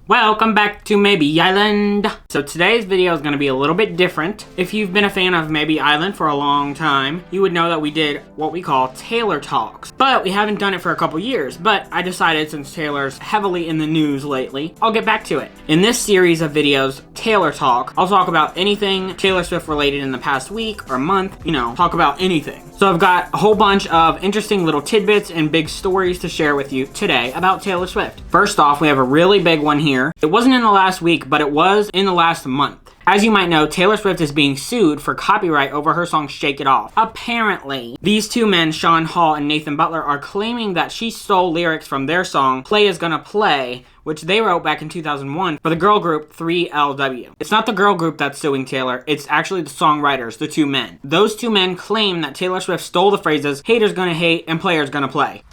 Welcome back to Mabie Island. So today's video is going to be a little bit different. If you've been a fan of Mabie Island for a long time, you would know that we did what we call Taylor Talks. But we haven't done it for a couple years. But I decided, since Taylor's heavily in the news lately, I'll get back to it. In this series of videos, Taylor Talk, I'll talk about anything Taylor Swift related in the past week or month, talk about anything. So I've got a whole bunch of interesting little tidbits and big stories to share with you today about Taylor Swift. First off, we have a really big one here. It wasn't in the last week, but it was in the last month. As you might know, Taylor Swift is being sued for copyright over her song Shake It Off. Apparently, these two men, Sean Hall and Nathan Butler, are claiming that she stole lyrics from their song Play Is Gonna Play, which they wrote back in 2001 for the girl group 3LW. It's not the girl group that's suing Taylor, it's actually the songwriters, the two men. Those two men claim that Taylor Swift stole the phrases haters gonna hate and players gonna play.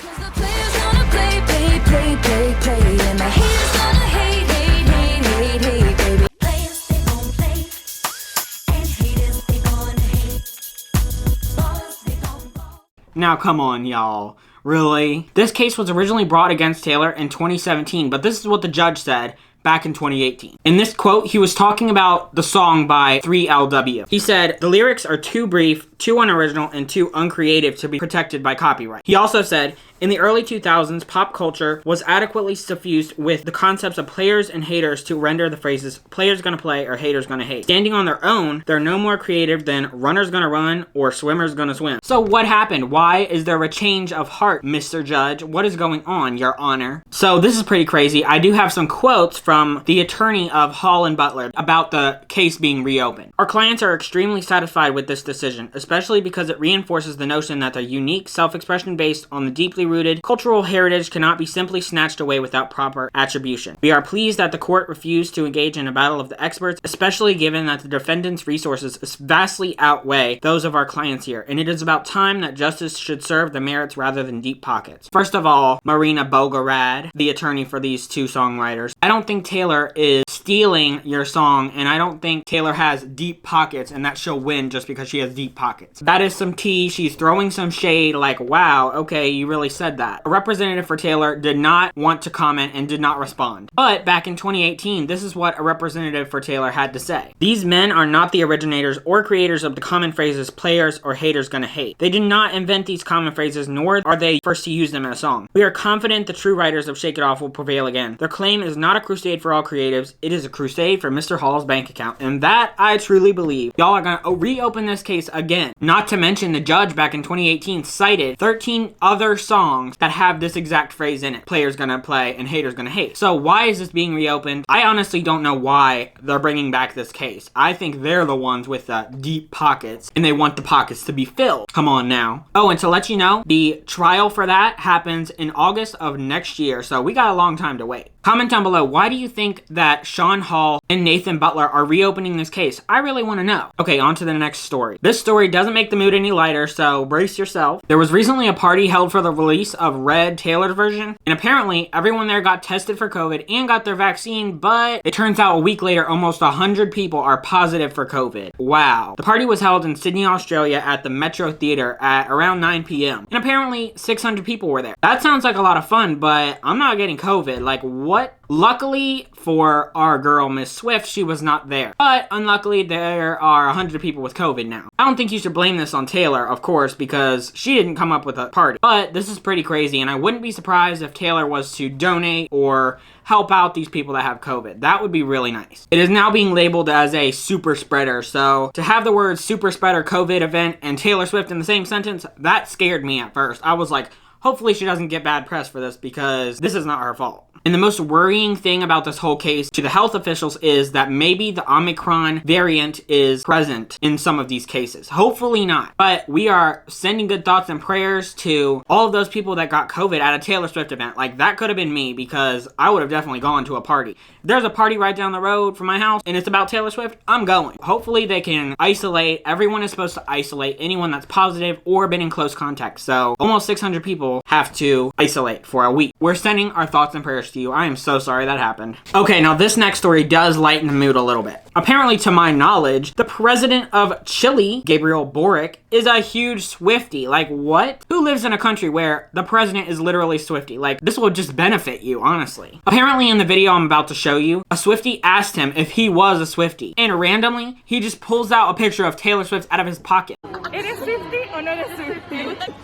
Now come on, y'all. Really? This case was originally brought against Taylor in 2017, but this is what the judge said back in 2018. In this quote, he was talking about the song by 3LW. He said, "The lyrics are too brief, too unoriginal, and too uncreative to be protected by copyright." He also said, "In the early 2000s, pop culture was adequately suffused with the concepts of players and haters to render the phrases players gonna play or haters gonna hate. Standing on their own, they're no more creative than runners gonna run or swimmers gonna swim." So what happened? Why is there a change of heart, Mr. Judge? What is going on, Your Honor? So this is pretty crazy. I do have some quotes from the attorney of Hall and Butler about the case being reopened. "Our clients are extremely satisfied with this decision, especially because it reinforces the notion that their unique self-expression based on the deeply rooted cultural heritage cannot be simply snatched away without proper attribution. We are pleased that the court refused to engage in a battle of the experts, especially given that the defendant's resources vastly outweigh those of our clients here, and it is about time that justice should serve the merits rather than deep pockets." First of all, Marina Bogorad, the attorney for these two songwriters, I don't think Taylor is stealing your song, and I don't think Taylor has deep pockets and that she'll win just because she has deep pockets. That is some tea. She's throwing some shade like, wow, okay, you really said that. A representative for Taylor did not want to comment and did not respond. But back in 2018, this is what a representative for Taylor had to say. "These men are not the originators or creators of the common phrases players or haters gonna hate. They did not invent these common phrases, nor are they first to use them in a song. We are confident the true writers of Shake It Off will prevail again. Their claim is not a crusade for all creatives, it is a crusade for Mr. Hall's bank account." And that I truly believe. Y'all are gonna reopen this case again. Not to mention the judge back in 2018 cited 13 other songs that have this exact phrase in it. Players gonna play and haters gonna hate. So why is this being reopened? I honestly don't know why they're bringing back this case. I think they're the ones with the deep pockets and they want the pockets to be filled. Come on now. Oh, and to let you know, the trial for that happens in August of next year. So we got a long time to wait. Comment down below, why do you think that Sean Hall and Nathan Butler are reopening this case? I really want to know. Okay, on to the next story. This story doesn't make the mood any lighter, so brace yourself. There was recently a party held for the release of Red, Taylor's version, and apparently everyone there got tested for COVID and got their vaccine, but it turns out a week later, almost 100 people are positive for COVID. Wow. The party was held in Sydney, Australia at the Metro Theatre at around 9 p.m. And apparently 600 people were there. That sounds like a lot of fun, but I'm not getting COVID. Like, what? Luckily for our girl, Miss Swift, she was not there. But unluckily, there are 100 people with COVID now. I don't think you should blame this on Taylor, of course, because she didn't come up with a party. But this is pretty crazy, and I wouldn't be surprised if Taylor was to donate or help out these people that have COVID. That would be really nice. It is now being labeled as a super spreader, so to have the words super spreader COVID event and Taylor Swift in the same sentence, that scared me at first. I was like, hopefully she doesn't get bad press for this because this is not her fault. And the most worrying thing about this whole case to the health officials is that maybe the Omicron variant is present in some of these cases. Hopefully not. But we are sending good thoughts and prayers to all of those people that got COVID at a Taylor Swift event. Like, that could have been me because I would have definitely gone to a party. If there's a party right down the road from my house and it's about Taylor Swift, I'm going. Hopefully they can isolate. Everyone is supposed to isolate anyone that's positive or been in close contact. So almost 600 people will have to isolate for a week. We're sending our thoughts and prayers to you. I am so sorry that happened. Okay, now this next story does lighten the mood a little bit. Apparently, to my knowledge, the president of Chile, Gabriel Boric, is a huge Swiftie. Like, what? Who lives in a country where the president is literally Swiftie? Like, this will just benefit you, honestly. Apparently, in the video I'm about to show you, a Swiftie asked him if he was a Swiftie. And randomly, he just pulls out a picture of Taylor Swift out of his pocket. ¿Eres Swiftie o no eres Swiftie?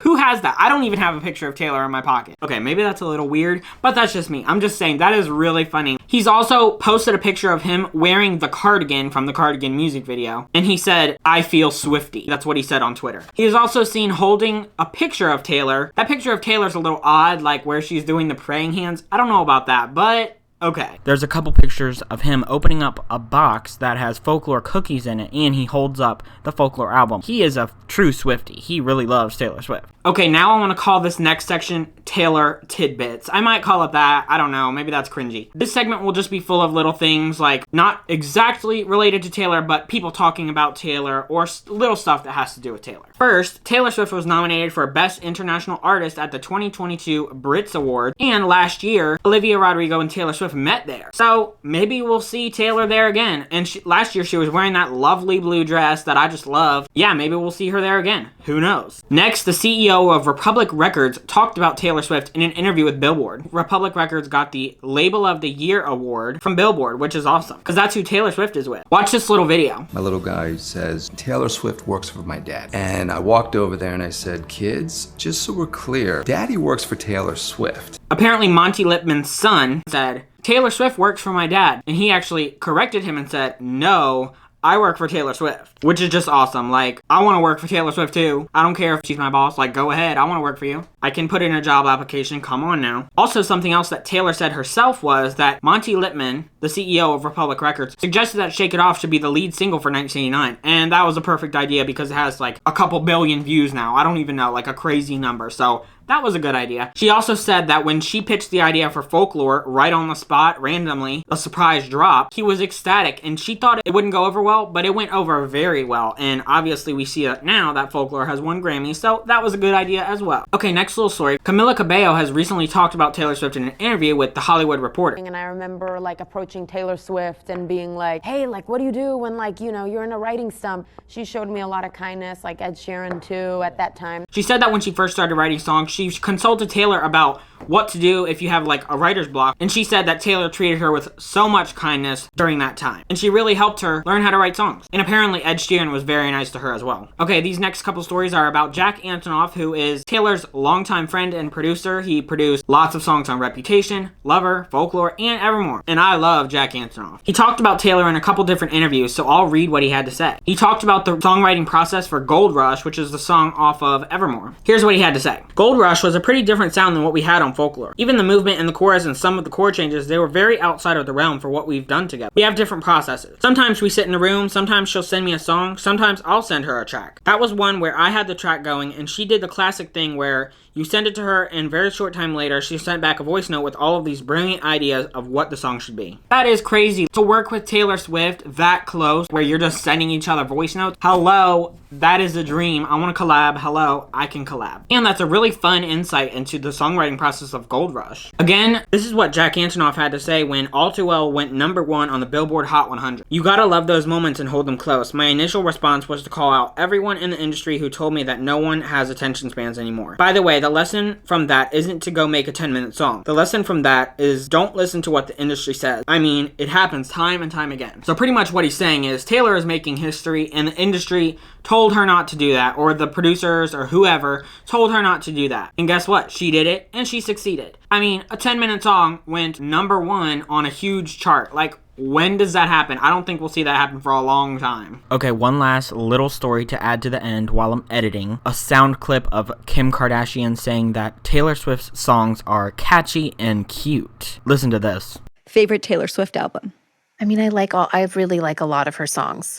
Who has that? I don't even have a picture of Taylor in my pocket. Okay, maybe that's a little weird, but that's just me. I'm just saying, that is really funny. He's also posted a picture of him wearing the cardigan from the Cardigan music video, and he said, "I feel Swiftie." That's what he said on Twitter. He is also seen holding a picture of Taylor. That picture of Taylor's a little odd, like where she's doing the praying hands. I don't know about that, but okay. There's a couple pictures of him opening up a box that has folklore cookies in it, and he holds up the folklore album. He is a true Swiftie. He really loves Taylor Swift. Okay, now I want to call this next section Taylor Tidbits. I might call it that. I don't know. Maybe that's cringy. This segment will just be full of little things, like not exactly related to Taylor, but people talking about Taylor or little stuff that has to do with Taylor. First, Taylor Swift was nominated for Best International Artist at the 2022 Brits Award, and last year, Olivia Rodrigo and Taylor Swift met there. So maybe we'll see Taylor there again. And last year, she was wearing that lovely blue dress that I just love. Yeah, maybe we'll see her there again. Who knows? Next, the CEO of Republic Records talked about Taylor Swift in an interview with Billboard. Republic Records got the Label of the Year award from Billboard, which is awesome, because that's who Taylor Swift is with. Watch this little video. My little guy says, "Taylor Swift works for my dad." And I walked over there and I said, "Kids, just so we're clear, Daddy works for Taylor Swift." Apparently, Monty Lipman's son said, "Taylor Swift works for my dad." And he actually corrected him and said, "No, I work for Taylor Swift," which is just awesome. Like, I want to work for Taylor Swift too. I don't care if she's my boss. Like, go ahead. I want to work for you. I can put in a job application. Come on now. Also, something else that Taylor said herself was that Monty Lipman, the CEO of Republic Records, suggested that Shake It Off should be the lead single for 1989. And that was a perfect idea because it has like a couple billion views now. I don't even know, like a crazy number. So that was a good idea. She also said that when she pitched the idea for Folklore right on the spot, randomly, a surprise drop, he was ecstatic and she thought it wouldn't go over well, but it went over very well. And obviously we see that now that Folklore has won Grammys, so that was a good idea as well. Okay, next little story. Camila Cabello has recently talked about Taylor Swift in an interview with The Hollywood Reporter. And I remember like approaching Taylor Swift and being like, "Hey, like what do you do when like, you know, you're in a writing slump?" She showed me a lot of kindness, like Ed Sheeran too at that time. She said that when she first started writing songs, she consulted Taylor about what to do if you have like a writer's block, and she said that Taylor treated her with so much kindness during that time, and she really helped her learn how to write songs. And apparently Ed Sheeran was very nice to her as well. Okay, these next couple stories are about Jack Antonoff, who is Taylor's longtime friend and producer. He produced lots of songs on Reputation, Lover, Folklore, and Evermore, and I love Jack Antonoff. He talked about Taylor in a couple different interviews, so I'll read what he had to say. He talked about the songwriting process for Gold Rush, which is the song off of Evermore. Here's what he had to say. "Gold Rush was a pretty different sound than what we had on Folklore. Even the movement and the chorus and some of the chord changes, they were very outside of the realm for what we've done together. We have different processes. Sometimes we sit in a room, sometimes she'll send me a song, sometimes I'll send her a track. That was one where I had the track going and she did the classic thing where you send it to her and very short time later she sent back a voice note with all of these brilliant ideas of what the song should be." That is crazy. To work with Taylor Swift that close where you're just sending each other voice notes, hello, that is a dream. I want to collab. Hello, I can collab. And that's a really fun insight into the songwriting process of Gold Rush. Again, this is what Jack Antonoff had to say when All Too Well went #1 on the Billboard Hot 100. "You gotta love those moments and hold them close. My initial response was to call out everyone in the industry who told me that no one has attention spans anymore. By the way, the lesson from that isn't to go make a 10-minute song. The lesson from that is don't listen to what the industry says. I mean, it happens time and time again." So pretty much what he's saying is Taylor is making history and the industry told her not to do that, or the producers or whoever told her not to do that. And guess what? She did it and she succeeded. I mean, a 10-minute song went #1 on a huge chart. Like, when does that happen? I don't think we'll see that happen for a long time. Okay, one last little story to add to the end while I'm editing. A sound clip of Kim Kardashian saying that Taylor Swift's songs are catchy and cute. Listen to this. Favorite Taylor Swift album? I mean, I really like a lot of her songs.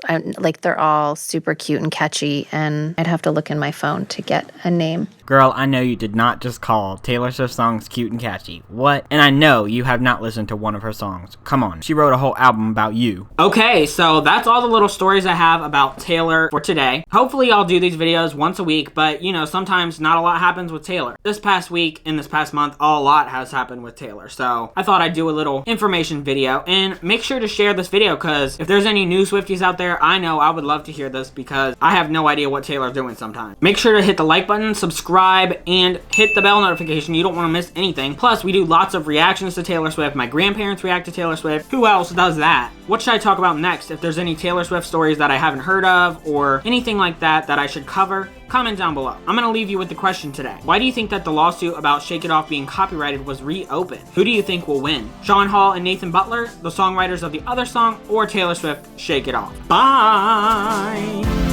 They're all super cute and catchy, and I'd have to look in my phone to get a name. Girl, I know you did not just call Taylor Swift songs cute and catchy. What? And I know you have not listened to one of her songs. Come on, she wrote a whole album about you. Okay, so that's all the little stories I have about Taylor for today. Hopefully I'll do these videos once a week, but you know, sometimes not a lot happens with Taylor. This past week and this past month, a lot has happened with Taylor. So I thought I'd do a little information video, and make sure to share this video because if there's any new Swifties out there, I know I would love to hear this because I have no idea what Taylor's doing sometimes. Make sure to hit the like button, subscribe, and hit the bell notification. You don't want to miss anything. Plus, we do lots of reactions to Taylor Swift. My grandparents react to Taylor Swift. Who else does that? What should I talk about next? If there's any Taylor Swift stories that I haven't heard of or anything like that that I should cover, comment down below. I'm gonna leave you with the question today. Why do you think that the lawsuit about Shake It Off being copyrighted was reopened? Who do you think will win? Sean Hall and Nathan Butler, the songwriters of the other song, or Taylor Swift, Shake It Off? Bye!